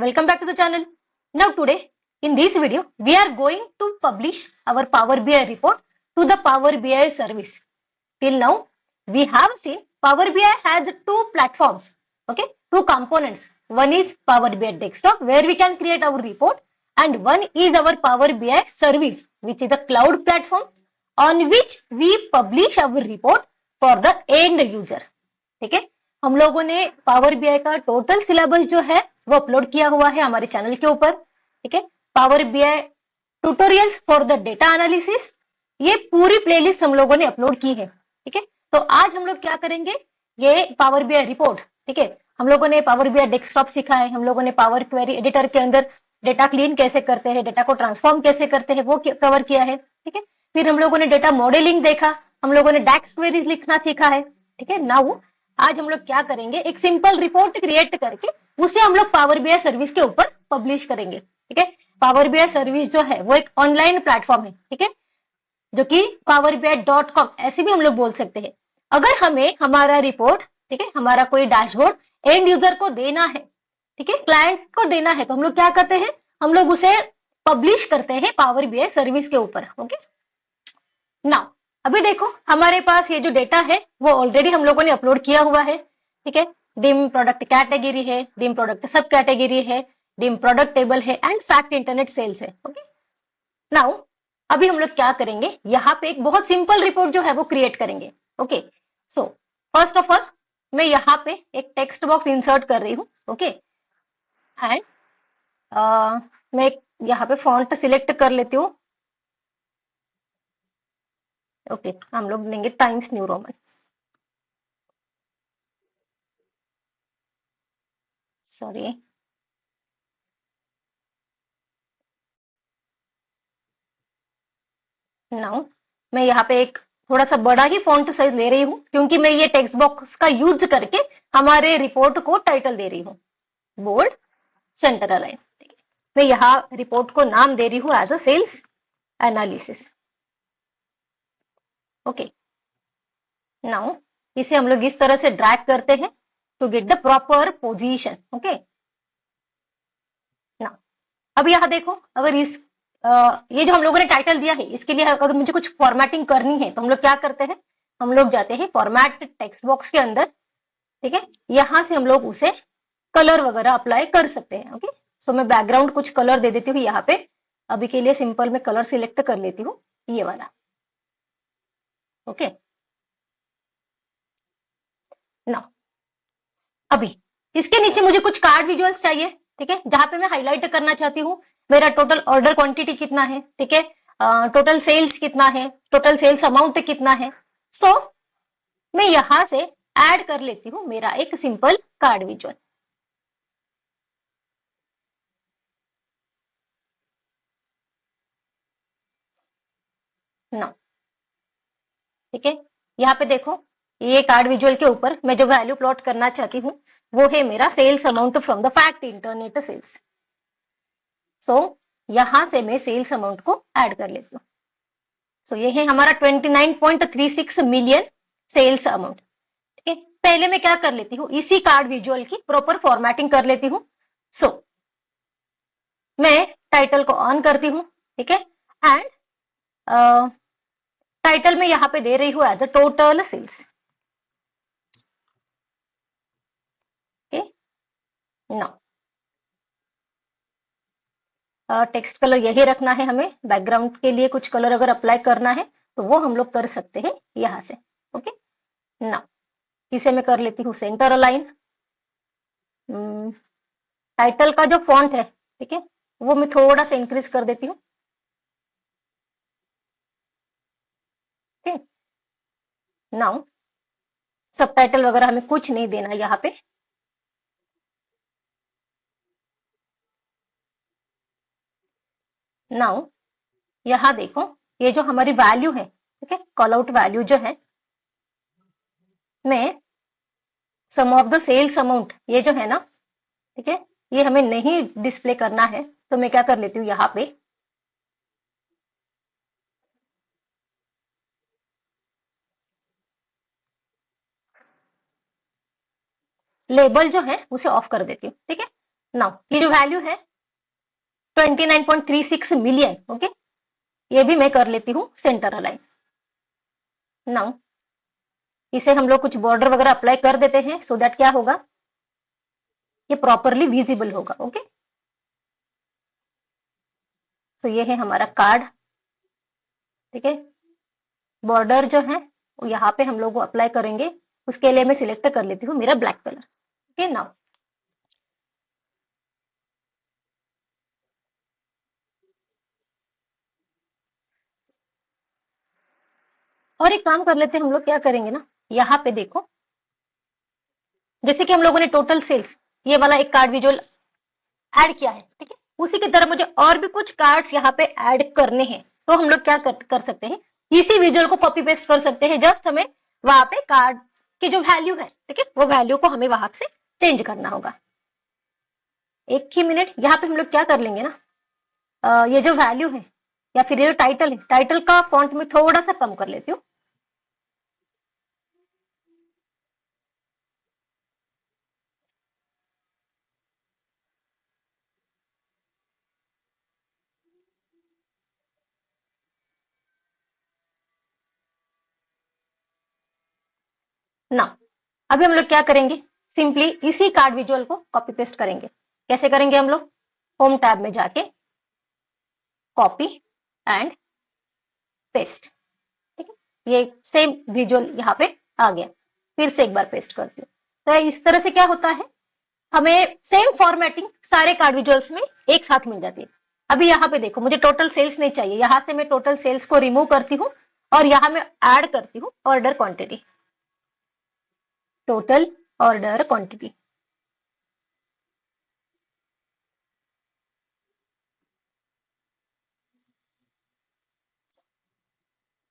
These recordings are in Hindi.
welcome back to the channel. Now today in this video we are going to publish our Power BI report to the Power BI service. Till now we have seen Power BI has two platforms, okay, two components. One is Power BI desktop where we can create our report, and one is our Power BI service which is a cloud platform on which we publish our report for the end user. ठीक है, हम लोगों ने पावर बीआई का टोटल सिलेबस जो है वो अपलोड किया हुआ है हमारे चैनल के ऊपर. ठीक है, power BI tutorials for the data analysis, ये पूरी प्लेलिस्ट हम लोगों ने अपलोड की है. ठीक है, तो आज हम लोग क्या करेंगे, ये पावर बीआई रिपोर्ट. ठीक है, हम लोगों ने पावर बीआई डेस्कटॉप सीखा है, हम लोगों ने पावर क्वेरी एडिटर के अंदर डेटा क्लीन कैसे करते हैं, डेटा को ट्रांसफॉर्म कैसे करते हैं वो कवर किया है. ठीक है, फिर हम लोगों ने डेटा मॉडलिंग देखा, हम लोगों ने डैक्स क्वेरीज लिखना सीखा है. ठीक है, नाउ आज हम लोग क्या करेंगे, एक सिंपल रिपोर्ट क्रिएट करके उसे हम लोग पावर बीआई सर्विस के ऊपर पब्लिश करेंगे. ठीक है, पावर बीआई सर्विस जो है वो एक ऑनलाइन प्लेटफॉर्म है. ठीक है, जो कि powerbi.com ऐसे भी हम लोग बोल सकते हैं. अगर हमें हमारा रिपोर्ट, ठीक है, हमारा कोई डैशबोर्ड एंड यूजर को देना है, ठीक है, क्लाइंट को देना है, तो हम लोग क्या करते हैं, हम लोग उसे पब्लिश करते हैं पावर बीआई सर्विस के ऊपर. ओके, नाउ अभी देखो हमारे पास ये जो डेटा है वो ऑलरेडी हम लोगों ने अपलोड किया हुआ है. ठीक है, डिम प्रोडक्ट कैटेगरी है, डिम प्रोडक्ट सब कैटेगरी है, डिम प्रोडक्ट टेबल है एंड फैक्ट इंटरनेट सेल्स है. ओके, नाउ अभी हम लोग क्या करेंगे, यहाँ पे एक बहुत सिंपल रिपोर्ट जो है वो क्रिएट करेंगे. Okay, so first of all मैं यहाँ पे एक टेक्स्ट बॉक्स इंसर्ट कर रही हूँ. ओके, एंड मैं यहाँ पे फॉन्ट सिलेक्ट कर लेती हूँ. ओके, हम लोग लेंगे times new Roman. Sorry, now मैं यहाँ पे एक थोड़ा सा बड़ा ही फॉन्ट साइज ले रही हूँ क्योंकि मैं ये टेक्स्ट बॉक्स का यूज करके हमारे रिपोर्ट को टाइटल दे रही हूँ, बोल्ड सेंटर अलाइन. मैं यहाँ रिपोर्ट को नाम दे रही हूँ as a sales analysis. Okay, now इसे हम लोग इस तरह से ड्रैग करते हैं to get the proper position. Okay, now अब यहाँ देखो, अगर इस ये जो हम लोगों ने टाइटल दिया है इसके लिए अगर मुझे कुछ फॉर्मेटिंग करनी है तो हम लोग क्या करते हैं, हम लोग जाते हैं फॉर्मेट टेक्स्ट बॉक्स के अंदर. ठीक है, यहां से हम लोग उसे कलर वगैरह अप्लाई कर सकते हैं. ओके, सो मैं बैकग्राउंड कुछ कलर दे देती हूँ यहाँ पे. अभी के लिए सिंपल मैं कलर सिलेक्ट कर लेती हूँ, ये वाला. ओके, नाउ अभी इसके नीचे मुझे कुछ कार्ड विजुअल्स चाहिए. ठीक है, जहां पे मैं हाईलाइट करना चाहती हूँ मेरा टोटल ऑर्डर क्वांटिटी कितना है, ठीक है, टोटल सेल्स कितना है, टोटल सेल्स अमाउंट कितना है. सो मैं यहां से ऐड कर लेती हूँ मेरा एक सिंपल कार्ड विजुअल. ना, ठीक है, यहाँ पे देखो ये कार्ड विजुअल के ऊपर मैं जो वैल्यू प्लॉट करना चाहती हूँ वो है मेरा sales amount from the fact internet sales. So यहां से मैं सेल्स अमाउंट को ऐड कर लेती हूँ. सो ये है हमारा 29.36 मिलियन सेल्स अमाउंट. ठीक है, पहले मैं क्या कर लेती हूँ, इसी कार्ड विजुअल की प्रॉपर फॉर्मेटिंग कर लेती हूँ. सो मैं टाइटल को ऑन करती हूँ. ठीक है, एंड टाइटल में यहाँ पे दे रही हूँ as a total sales. Now text colour यही रखना है हमें, बैकग्राउंड के लिए कुछ कलर अगर अप्लाई करना है तो वो हम लोग कर सकते हैं यहाँ से. ओके, नाउ इसे मैं कर लेती हूँ सेंटर अलाइन. टाइटल का जो फॉन्ट है, ठीक है, वो मैं थोड़ा सा इंक्रीज कर देती हूँ. ठीक, नाउ सब टाइटल वगैरह हमें कुछ नहीं देना यहाँ पे. नाउ यहाँ देखो ये जो हमारी वैल्यू है, ठीक है, कॉल आउट वैल्यू जो है, मैं सम ऑफ द सेल्स अमाउंट ये जो है ना, ठीक है, ये हमें नहीं डिस्प्ले करना है तो मैं क्या कर लेती हूँ, यहाँ पे लेबल जो है उसे ऑफ कर देती हूँ. ठीक है, नाउ ये जो वैल्यू है 29.36 मिलियन, ओके, ये भी मैं कर लेती हूँ सेंटर अलाइन। नाउ इसे हम लोग कुछ बॉर्डर वगैरह अप्लाई कर देते हैं सो दैट क्या होगा, ये प्रॉपरली विजिबल होगा। ओके, सो ये है हमारा कार्ड, ठीक है। बॉर्डर जो है वो यहाँ पे हम लोग अप्लाई करेंगे, उसके लिए मैं सिलेक्ट कर लेती हूँ मेरा ब्लैक कलर। ओके, नाउ और एक काम कर लेते हैं हम लोग, क्या करेंगे ना, यहाँ पे देखो, जैसे कि हम लोगों ने टोटल सेल्स ये वाला एक कार्ड विजुअल ऐड किया है, ठीक है, उसी की तरह मुझे और भी कुछ कार्ड्स यहाँ पे ऐड करने हैं। तो हम लोग क्या कर सकते हैं, इसी विजुअल को कॉपी पेस्ट कर सकते हैं। जस्ट हमें वहां पे कार्ड की जो वैल्यू है, ठीक है, वो वैल्यू को हमें वहां से चेंज करना होगा। एक ही मिनट, यहाँ पे हम लोग क्या कर लेंगे ना, ये जो वैल्यू है या फिर ये जो टाइटल है, टाइटल का फॉन्ट में थोड़ा सा कम कर लेती हूँ। ना अभी हम लोग क्या करेंगे, सिंपली इसी कार्ड विजुअल को कॉपी पेस्ट करेंगे। कैसे करेंगे हम लोग, होम टैब में जाके कॉपी एंड पेस्ट, ठीक है, ये सेम विजुअल यहाँ पे आ गया। फिर से एक बार पेस्ट करती हूँ। तो इस तरह से क्या होता है, हमें सेम फॉर्मेटिंग सारे कार्ड विजुअल्स में एक साथ मिल जाती है। अभी यहाँ पे देखो, मुझे टोटल सेल्स नहीं चाहिए, यहाँ से मैं टोटल सेल्स को रिमूव करती हूँ और यहाँ मैं ऐड करती हूँ order quantity, total order quantity.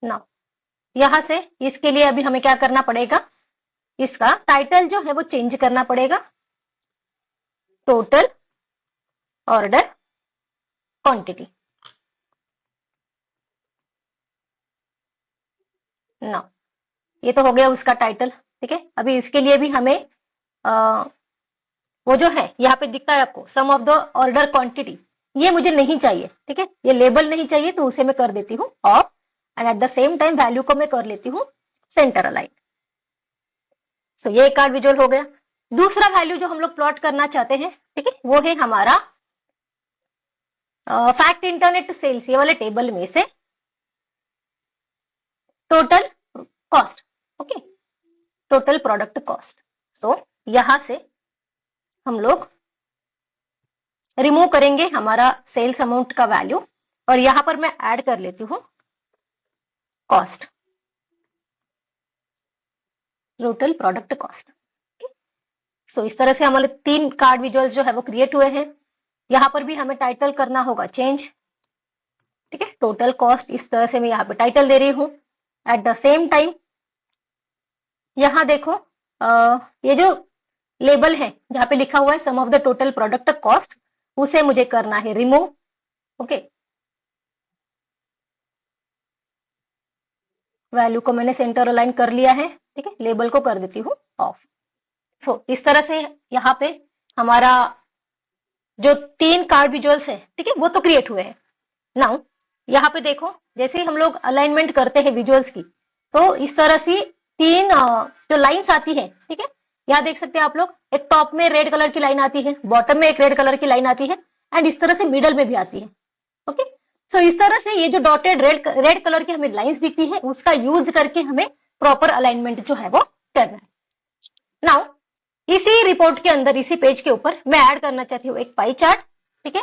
ना यहां से इसके लिए अभी हमें क्या करना पड़ेगा, इसका टाइटल जो है वो चेंज करना पड़ेगा, टोटल ऑर्डर क्वांटिटी। ना ये तो हो गया उसका टाइटल, ठीक है। अभी इसके लिए भी हमें वो जो है यहाँ पे दिखता है आपको सम ऑफ द ऑर्डर क्वांटिटी, ये मुझे नहीं चाहिए, ठीक है, ये लेबल नहीं चाहिए, तो उसे मैं कर देती हूँ of and at the same time value को मैं कर लेती हूँ सेंटर अलाइन। सो ये कार्ड विजुअल हो गया। दूसरा वैल्यू जो हम लोग प्लॉट करना चाहते हैं, ठीक है, वो है हमारा फैक्ट इंटरनेट सेल्स, ये वाले टेबल में से total cost, okay, total product cost. So यहां से हम लोग रिमूव करेंगे हमारा सेल्स अमाउंट का वैल्यू और यहां पर मैं ऐड कर लेती हूँ कॉस्ट, टोटल प्रोडक्ट कॉस्ट। सो इस तरह से हमारे 3 कार्ड विजुअल्स जो है वो क्रिएट हुए हैं। यहां पर भी हमें टाइटल करना होगा चेंज, ठीक है, टोटल कॉस्ट, इस तरह से मैं यहाँ पे टाइटल दे रही हूँ। एट द सेम टाइम यहां देखो, ये जो लेबल है जहां पे लिखा हुआ है sum of the total product cost, उसे मुझे करना है रिमूव, ओके। वैल्यू को मैंने सेंटर अलाइन कर लिया है, ठीक है, लेबल को कर देती हूँ ऑफ। सो इस तरह से यहाँ पे हमारा जो 3 कार्ड विजुअल्स है, ठीक है, वो तो क्रिएट हुए हैं। नाउ यहाँ पे देखो, जैसे ही हम लोग अलाइनमेंट करते हैं विजुअल्स की, तो इस तरह से 3 जो लाइंस आती है, ठीक है, यहाँ देख सकते हैं आप लोग, एक टॉप में रेड कलर की लाइन आती है, बॉटम में एक रेड कलर की लाइन आती है एंड इस तरह से मिडल में भी आती है, ओके। सो इस तरह से ये जो डॉटेड रेड कलर की हमें लाइंस दिखती है, उसका यूज करके हमें प्रॉपर अलाइनमेंट जो है वो करना है। नाउ इसी रिपोर्ट के अंदर, इसी पेज के ऊपर मैं ऐड करना चाहती हूँ एक पाई चार्ट, ठीक है।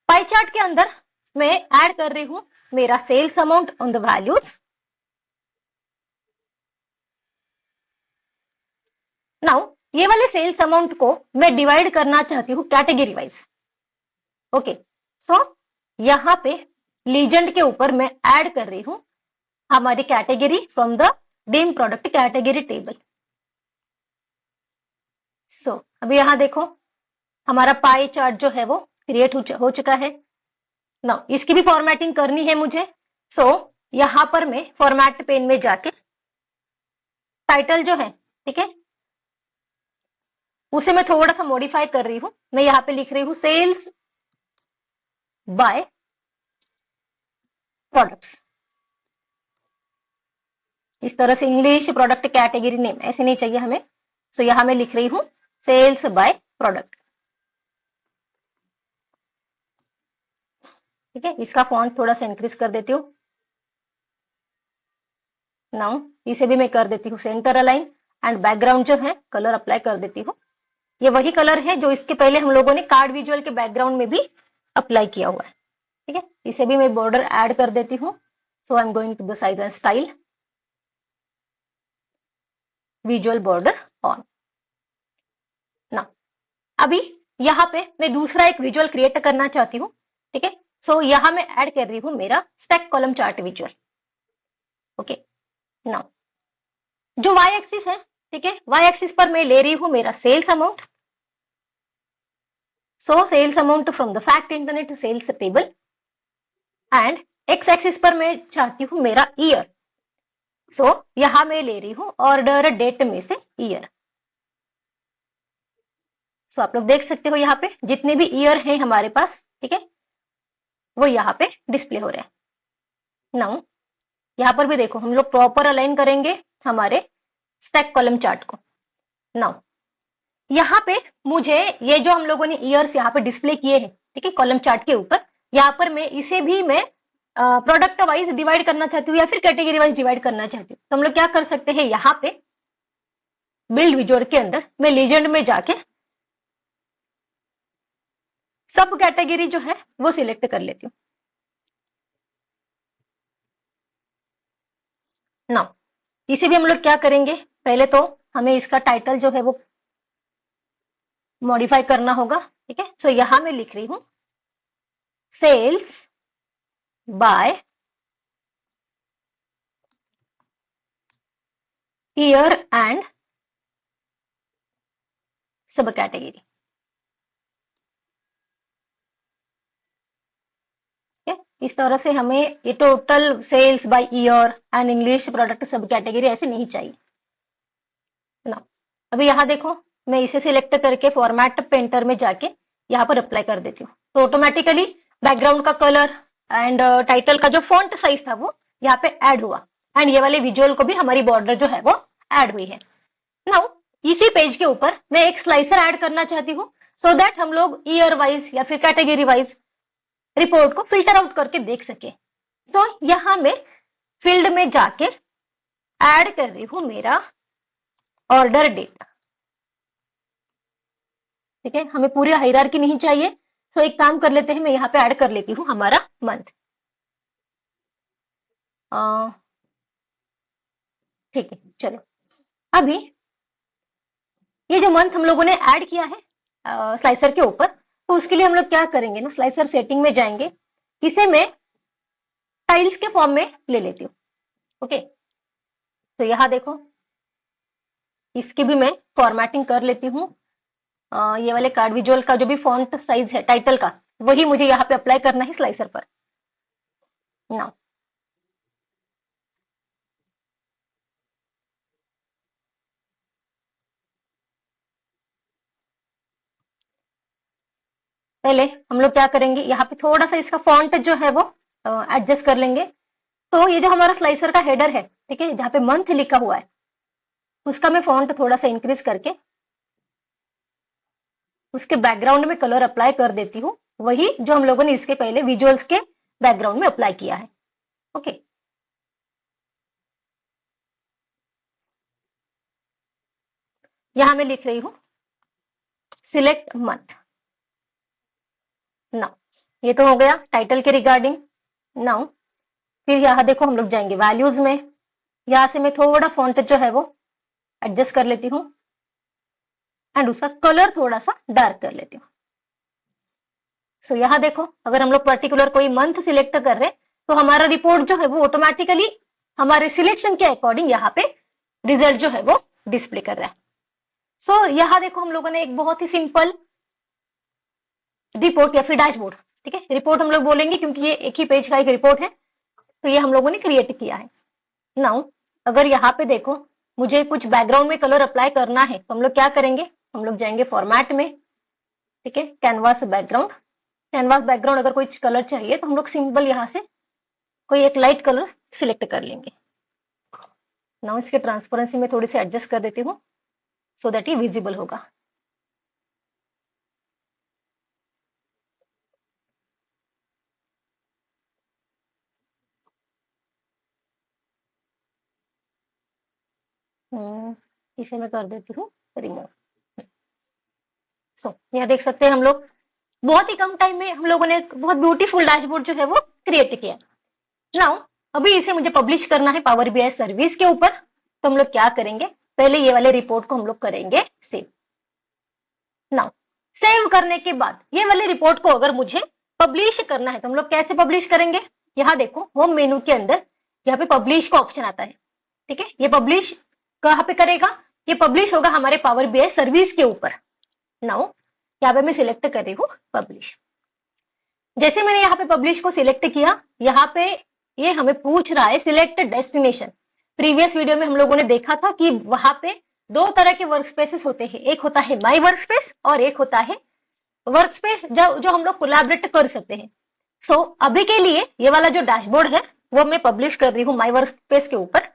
पाई चार्ट के अंदर मैं ऐड कर रही हूं मेरा sales amount on the values. Now ये वाले सेल्स अमाउंट को मैं डिवाइड करना चाहती हूँ कैटेगरी वाइज, ओके। सो यहां पे लीजेंड के ऊपर मैं ऐड कर रही हूं हमारी category from the dim product category table. So अभी यहां देखो, हमारा पाई चार्ट जो है वो क्रिएट हो चुका है। ना इसकी भी फॉर्मेटिंग करनी है मुझे। सो यहां पर मैं फॉर्मेट पेन में जाके टाइटल जो है, ठीक है, उसे मैं थोड़ा सा मॉडिफाई कर रही हूं। मैं यहाँ पे लिख रही हूँ सेल्स बाय प्रोडक्ट्स। इस तरह से इंग्लिश प्रोडक्ट कैटेगरी नेम ऐसे नहीं चाहिए हमें। सो यहाँ मैं लिख रही हूँ सेल्स बाय प्रोडक्ट। ठीक है, इसका फॉन्ट थोड़ा सा इंक्रीज कर देती हूँ। नाउ इसे भी मैं कर देती हूँ सेंटर अलाइन एंड बैकग्राउंड जो है कलर अप्लाई कर देती हूँ। ये वही कलर है जो इसके पहले हम लोगों ने कार्ड विजुअल के बैकग्राउंड में भी अप्लाई किया हुआ है। ठीक है, इसे भी मैं बॉर्डर ऐड कर देती हूँ। So I am going to the size and style, visual border on. ना अभी यहाँ पे मैं दूसरा एक विजुअल क्रिएट करना चाहती हूँ। ठीक है, सो यहाँ मैं ऐड कर रही हूँ मेरा stack column chart visual. Okay, now जो वाई एक्सिस है, ठीक है, वाई एक्सिस पर मैं ले रही हूँ मेरा sales amount. So sales amount from the fact internet sales table. And X axis पर मैं चाहती हूँ मेरा ईयर। सो यहां मैं ले रही हूँ ऑर्डर डेट में से ईयर। सो आप लोग देख सकते हो यहाँ पे जितने भी ईयर हैं हमारे पास, ठीक है, वो यहाँ पे डिस्प्ले हो रहे हैं। नाउ यहाँ पर भी देखो हम लोग प्रॉपर अलाइन करेंगे हमारे स्टैक कॉलम चार्ट को। नाउ यहाँ पे मुझे ये जो हम लोगों ने ईयर्स यहाँ पे डिस्प्ले किए हैं, ठीक है, कॉलम चार्ट के ऊपर, यहाँ पर मैं इसे भी मैं प्रोडक्ट वाइज डिवाइड करना चाहती हूँ या फिर कैटेगरी वाइज डिवाइड करना चाहती हूँ। तो हम लोग क्या कर सकते हैं, यहाँ पे बिल्ड विजुअल के अंदर मैं लीजेंड में जाके सब कैटेगरी जो है वो सिलेक्ट कर लेती हूँ। नाउ इसे भी हम लोग क्या करेंगे, पहले तो हमें इसका टाइटल जो है वो मॉडिफाई करना होगा। ठीक है, सो यहां मैं लिख रही हूं sales by year and sub category. इस तरह से हमें ये total sales by year and English product sub category ऐसे नहीं चाहिए ना। अभी यहाँ देखो मैं इसे सिलेक्ट करके फॉर्मेट पेंटर में जाके यहाँ पर अप्लाई कर देती हूँ, तो ऑटोमेटिकली बैकग्राउंड का कलर एंड टाइटल का जो फॉन्ट साइज था वो यहाँ पे ऐड हुआ एंड ये वाले विजुअल को भी हमारी बॉर्डर जो है वो ऐड हुई है। नाउ इसी पेज के ऊपर मैं एक स्लाइसर ऐड करना चाहती हूँ सो दैट हम लोग ईयर वाइज या फिर कैटेगरी वाइज रिपोर्ट को फिल्टर आउट करके देख सके। सो यहां मैं फील्ड में जाके ऐड कर रही हूं मेरा ऑर्डर डेट। ठीक है, हमें पूरी हायरार्की नहीं चाहिए। सो एक काम कर लेते हैं, मैं यहाँ पे ऐड कर लेती हूँ हमारा मंथ। ठीक है, चलो अभी ये जो मंथ हम लोगों ने ऐड किया है स्लाइसर के ऊपर, तो उसके लिए हम लोग क्या करेंगे ना, स्लाइसर सेटिंग में जाएंगे, इसे मैं टाइल्स के फॉर्म में ले लेती हूँ। ओके, तो यहाँ देखो इसकी भी मैं फॉर्मेटिंग कर लेती हूँ। ये वाले कार्ड विजुअल का जो भी फॉन्ट साइज है टाइटल का, वही मुझे यहाँ पे अप्लाई करना है स्लाइसर पर। नाउ पहले हम लोग क्या करेंगे, यहाँ पे थोड़ा सा इसका फॉन्ट जो है वो एडजस्ट कर लेंगे। तो ये जो हमारा स्लाइसर का हेडर है, ठीक है, जहाँ पे मंथ लिखा हुआ है, उसका मैं फॉन्ट थोड़ा सा इंक्रीज करके उसके बैकग्राउंड में कलर अप्लाई कर देती हूँ, वही जो हम लोगों ने इसके पहले विजुअल्स के बैकग्राउंड में अप्लाई किया है। ओके, यहां मैं लिख रही हूं सिलेक्ट मंथ। नाउ ये तो हो गया टाइटल के रिगार्डिंग। नाउ फिर यहाँ देखो हम लोग जाएंगे वैल्यूज में, यहां से मैं थोड़ा फॉन्ट जो है वो एडजस्ट कर लेती हूँ एंड उसका कलर थोड़ा सा डार्क कर लेती हूँ। सो यहाँ देखो अगर हम लोग पर्टिकुलर कोई मंथ सिलेक्ट कर रहे हैं तो हमारा रिपोर्ट जो है वो ऑटोमेटिकली हमारे सिलेक्शन के अकॉर्डिंग यहाँ पे रिजल्ट जो है वो डिस्प्ले कर रहा है। सो यहाँ देखो हम लोगों ने एक बहुत ही सिंपल रिपोर्ट या फिर डैशबोर्ड, ठीक है, रिपोर्ट हम लोग बोलेंगे क्योंकि ये एक ही पेज का एक रिपोर्ट है, तो ये हम लोगों ने क्रिएट किया है। नाउ अगर यहाँ पे देखो मुझे कुछ बैकग्राउंड में कलर अप्लाई करना है तो हम लोग क्या करेंगे, हम लोग जाएंगे फॉर्मेट में, ठीक है, कैनवास बैकग्राउंड। कैनवास बैकग्राउंड अगर कोई कलर चाहिए तो हम लोग सिंपल यहाँ से कोई एक लाइट कलर सिलेक्ट कर लेंगे। नाउ इसके ट्रांसपेरेंसी में थोड़ी सी एडजस्ट कर देती हूँ सो दैट ये विजिबल होगा। इसे मैं कर देती हूँ रिमूव। सो यहाँ देख सकते हैं हम लोग बहुत ही कम टाइम में हम लोगों ने एक बहुत ब्यूटीफुल डैशबोर्ड जो है वो क्रिएट किया। नाउ अभी इसे मुझे पब्लिश करना है पावर बीआई सर्विस के ऊपर, तो हम लोग क्या करेंगे, पहले ये वाले रिपोर्ट को हम लोग करेंगे सेव। नाउ सेव करने के बाद ये वाले रिपोर्ट को अगर मुझे पब्लिश करना है तो हम लोग कैसे पब्लिश करेंगे, यहाँ देखो होम मेनू के अंदर यहाँ पे पब्लिश का ऑप्शन आता है, ठीक है। ये पब्लिश कहाँ पे करेगा, ये पब्लिश होगा हमारे पावर बीआई सर्विस के ऊपर। नाउ यहाँ पे मैं सिलेक्ट कर रही हूँ पब्लिश। जैसे मैंने यहाँ पे पब्लिश को सिलेक्ट किया, यहाँ पे ये हमें पूछ रहा है सिलेक्ट डेस्टिनेशन। प्रीवियस वीडियो में हम लोगों ने देखा था कि वहां पे दो तरह के वर्क स्पेसेस होते हैं, एक होता है माई वर्क स्पेस और एक होता है वर्क स्पेस जो हम लोग कोलैबोरेट कर सकते हैं। सो अभी के लिए ये वाला जो डैशबोर्ड है वो मैं पब्लिश कर रही हूँ माई वर्क स्पेस के ऊपर।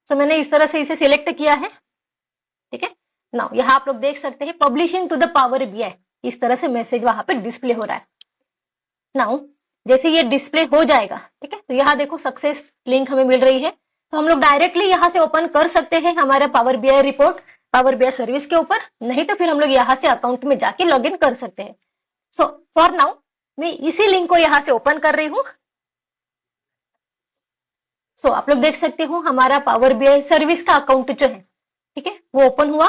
सो मैंने इस तरह से इसे सिलेक्ट किया है, ठीक है। नाउ यहाँ आप लोग देख सकते हैं publishing to the Power BI, इस तरह से मैसेज वहां पे डिस्प्ले हो रहा है। नाउ जैसे ये डिस्प्ले हो जाएगा, ठीक है, तो यहाँ देखो सक्सेस लिंक हमें मिल रही है, तो हम लोग डायरेक्टली यहाँ से ओपन कर सकते हैं हमारा power BI report power BI service के ऊपर, नहीं तो फिर हम लोग यहाँ से अकाउंट में जाके लॉग इन कर सकते हैं। सो फॉर नाउ मैं इसी लिंक को यहाँ से ओपन कर रही हूँ। सो आप लोग देख सकते हो हमारा पावर बीआई सर्विस का अकाउंट जो है, ठीक है, वो ओपन हुआ।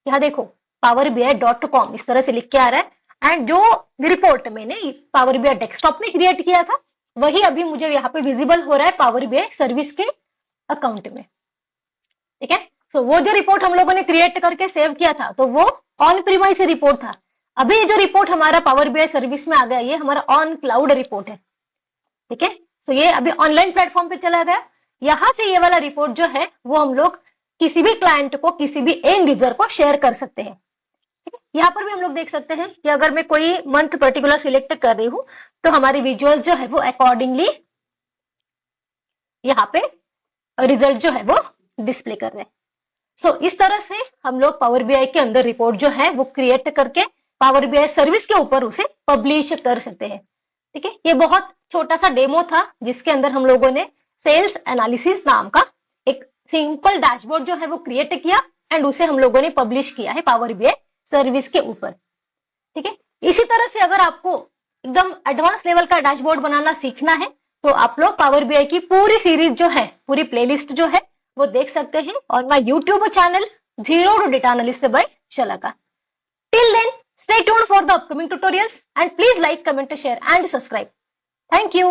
यहाँ देखो powerbi.com इस तरह से लिख के आ रहा है, एंड जो रिपोर्ट मैंने पावर बीआई डेस्कटॉप में क्रिएट किया था वही अभी मुझे यहाँ पे विजिबल हो रहा है पावर बीआई सर्विस के अकाउंट में, ठीक है। सो वो जो रिपोर्ट हम लोगों ने क्रिएट करके सेव किया था तो वो ऑन प्रीमाइस रिपोर्ट था। अभी जो रिपोर्ट हमारा पावर बीआई सर्विस में आ गया ये हमारा ऑन क्लाउड रिपोर्ट है, ठीक है। सो ये अभी ऑनलाइन प्लेटफॉर्म पे चला गया। यहाँ से ये वाला रिपोर्ट जो है वो हम लोग किसी भी क्लाइंट को, किसी भी एंड यूजर को शेयर कर सकते हैं। यहाँ पर भी हम लोग देख सकते हैं कि अगर मैं कोई मंथ पर्टिकुलर सिलेक्ट कर रही हूँ तो हमारी विजुअल्स जो है वो अकॉर्डिंगली यहाँ पे रिजल्ट जो है वो डिस्प्ले कर रहे हैं। सो इस तरह से हम लोग पावर बीआई के अंदर रिपोर्ट जो है वो क्रिएट करके पावर बीआई सर्विस के ऊपर उसे पब्लिश कर सकते हैं, ठीक है। ये बहुत छोटा सा डेमो था जिसके अंदर हम लोगों ने सेल्स एनालिसिस नाम का एक सिंपल डैशबोर्ड जो है वो क्रिएट किया एंड उसे हम लोगों ने पब्लिश किया है पावर बीआई सर्विस के ऊपर, ठीक है। इसी तरह से अगर आपको एकदम एडवांस लेवल का डैशबोर्ड बनाना सीखना है तो आप लोग पावर बीआई की पूरी सीरीज जो है, पूरी प्लेलिस्ट जो है वो देख सकते हैं और my YouTube channel zero to data analyst by Shalaka. Till then stay tuned for the upcoming tutorials and please like, comment, share and subscribe. Thank you.